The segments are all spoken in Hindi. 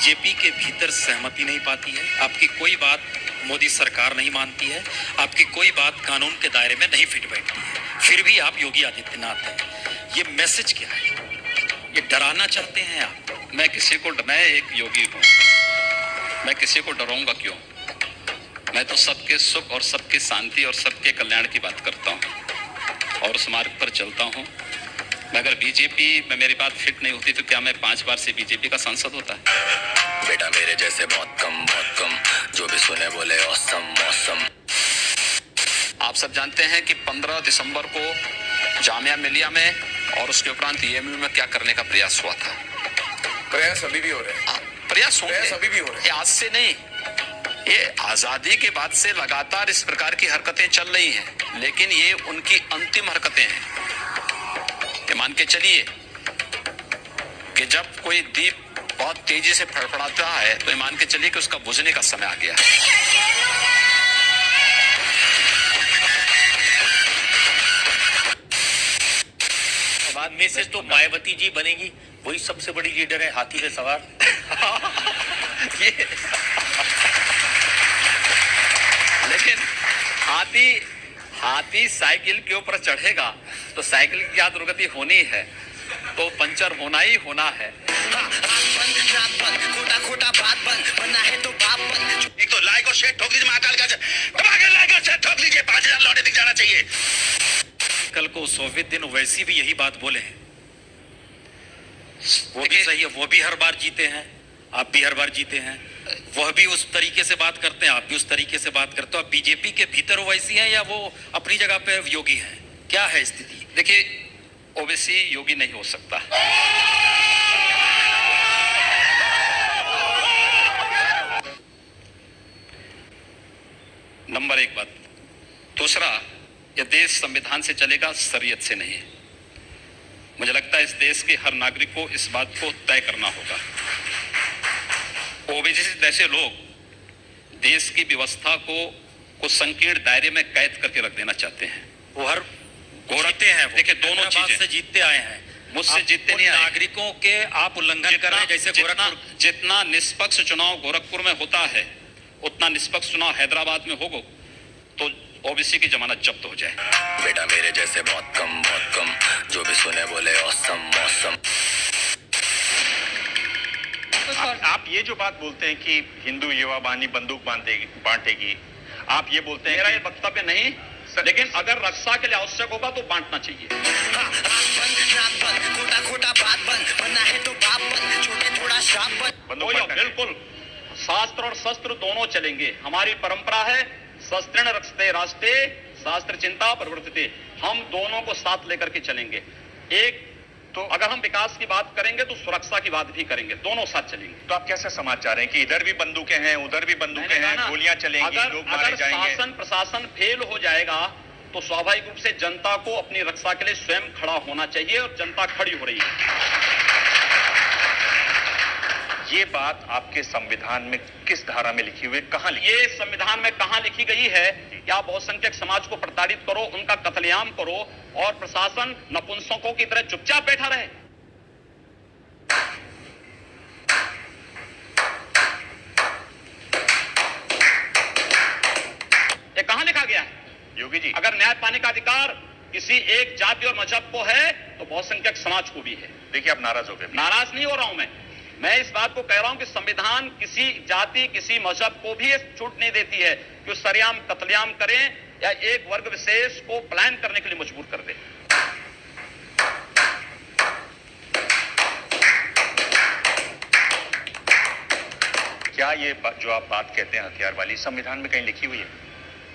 बीजेपी के भीतर सहमति नहीं पाती है, आपकी कोई बात मोदी सरकार नहीं मानती है, आपकी कोई बात कानून के दायरे में नहीं फिट बैठती है, फिर भी आप योगी आदित्यनाथ हैं। ये मैसेज क्या है? ये डराना चाहते हैं आप? मैं एक योगी हूँ, मैं किसी को डराऊंगा क्यों? मैं तो सबके सुख और सबकी शांति और सबके कल्याण की बात करता हूँ और उस मार्ग पर चलता हूँ। अगर बीजेपी में मेरी बात फिट नहीं होती तो क्या मैं 5 बार से बीजेपी का सांसद होता? बेटा मेरे जैसे बहुत कम जो भी सुने बोले औसम मौसम। आप सब जानते हैं कि 15 दिसंबर को जामिया मिलिया में और उसके उपरांत EMU में क्या करने का प्रयास हुआ था। प्रयास अभी भी हो रहे हैं। प्रयास अभी भी हो रहे हैं। आज से नहीं, ये आजादी के बाद से लगातार इस प्रकार की हरकतें चल रही हैं, लेकिन ये उनकी अंतिम हरकतें हैं। ये मान के चलिए कि जब कोई दीप बहुत तेजी से फड़फड़ाता है तो ये मान के चलिए कि उसका बुझने का समय आ गया है। बाद में से तो मायावती जी बनेगी, वही सबसे बड़ी लीडर है हाथी पे सवार। लेकिन हाथी साइकिल के ऊपर चढ़ेगा तो साइकिल की क्या दुर्गति होनी है, तो पंचर होना ही होना है। एक तो लाइक और शेयर ठोक दीजिए, महाकाल का दबाकर लाइक और शेयर ठोक दीजिए, 5000 लौटे दिख जाना चाहिए। कल को 100वें दिन वैसी भी यही बात बोले हैं। वो भी सही है, वो भी हर बार जीते हैं, आप भी हर बार जीते हैं। वह भी उस तरीके से बात करते हैं, आप भी उस तरीके से बात करते हो। आप बीजेपी के भीतर वैसी हैं या वो अपनी जगह पे योगी हैं? क्या है स्थिति? देखिए, ओबीसी योगी नहीं हो सकता। नंबर 1 बात। दूसरा, यह देश संविधान से चलेगा, शरीयत से नहीं। मुझे लगता है इस देश के हर नागरिक को इस बात को तय करना होगा। ओबीसी जैसे लोग देश की व्यवस्था को संकीर्ण दायरे में कैद करके रख देना चाहते हैं। वो हर गोरखते हैं। देखिए, दोनों चीजें से जीतते आए हैं, मुझसे जीतते नहीं आए। नागरिकों के आप उल्लंघन कर रहे हैं। जैसे जितना निष्पक्ष चुनाव गोरखपुर में होता है, उतना निष्पक्ष चुनाव हैदराबाद में होगा तो ओबीसी की जमानत जब्त हो जाए। बेटा मेरे जैसे बहुत कम जो भी सुने बोले औसम मौसम। आप ये जो बात बोलते हैं कि हिंदू युवा बानी बंदूक बांटेगी, आप ये बोलते हैं। मेरा ये वक्तव्य नहीं, लेकिन अगर रक्षा के लिए आवश्यक होगा तो बांटना चाहिए। बिल्कुल, शास्त्र और शस्त्र दोनों चलेंगे। हमारी परंपरा है शस्त्रेण रक्षते राष्ट्रे शास्त्र चिंता प्रवर्तते। हम दोनों को साथ लेकर के चलेंगे। एक तो अगर हम विकास की बात करेंगे तो सुरक्षा की बात भी करेंगे, दोनों साथ चलेंगे। तो आप कैसे समाज चाह रहे हैं कि इधर भी बंदूकें हैं, उधर भी बंदूकें हैं, गोलियां चलेंगी, लोग मारे जाएंगे? शासन प्रशासन फेल हो जाएगा तो स्वाभाविक रूप से जनता को अपनी रक्षा के लिए स्वयं खड़ा होना चाहिए, और जनता खड़ी हो रही है। ये बात आपके संविधान में किस धारा में लिखी हुई, कहां लिखी? ये संविधान में कहां लिखी गई है कि आप बहुसंख्यक समाज को प्रताड़ित करो, उनका कत्लेआम करो और प्रशासन नपुंसकों की तरह चुपचाप बैठा रहे? ये कहां लिखा गया है? योगी जी, अगर न्याय पाने का अधिकार किसी एक जाति और मजहब को है तो बहुसंख्यक समाज को भी है। देखिए आप नाराज हो गए। नाराज नहीं हो रहा हूं मैं इस बात को कह रहा हूं कि संविधान किसी जाति किसी मजहब को भी छूट नहीं देती है कि उस सरेआम कत्लेआम करें या एक वर्ग विशेष को पलायन करने के लिए मजबूर कर दे। क्या ये जो आप बात कहते हैं हथियार वाली, संविधान में कहीं लिखी हुई है?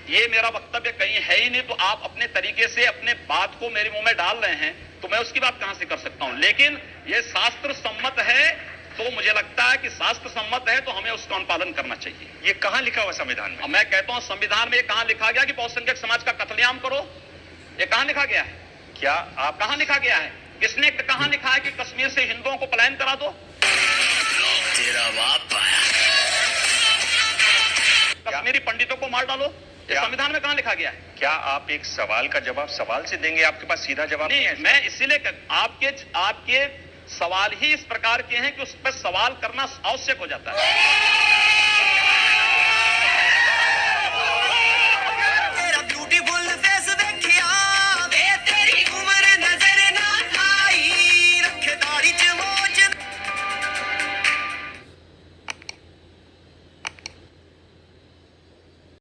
ये मेरा वक्तव्य कहीं है ही नहीं, तो आप अपने तरीके से अपने बात को मेरे मुंह में डाल रहे हैं, तो मैं उसकी बात कहां से कर सकता हूं? लेकिन ये शास्त्र सम्मत है, तो मुझे लगता है कि शास्त्र सम्मत है तो हमें उसका अनुपालन करना चाहिए। ये कहां लिखा हुआ संविधान में? मैं कहता हूं संविधान में कहां लिखा गया कि बहुसंख्यक समाज का कत्लेआम करो? ये कहां लिखा गया है? क्या आप कहां लिखा गया है? किसने कहां लिखा है कि कश्मीर से हिंदुओं को पलायन करा दो? तेरा बाप कश्मीरी पंडितों को मार डालो? ये संविधान में कहां लिखा गया है? क्या आप एक सवाल का जवाब सवाल से देंगे? आपके पास सीधा जवाब नहीं है। मैं इसीलिए आपके सवाल ही इस प्रकार के हैं कि उस पर सवाल करना आवश्यक हो जाता है।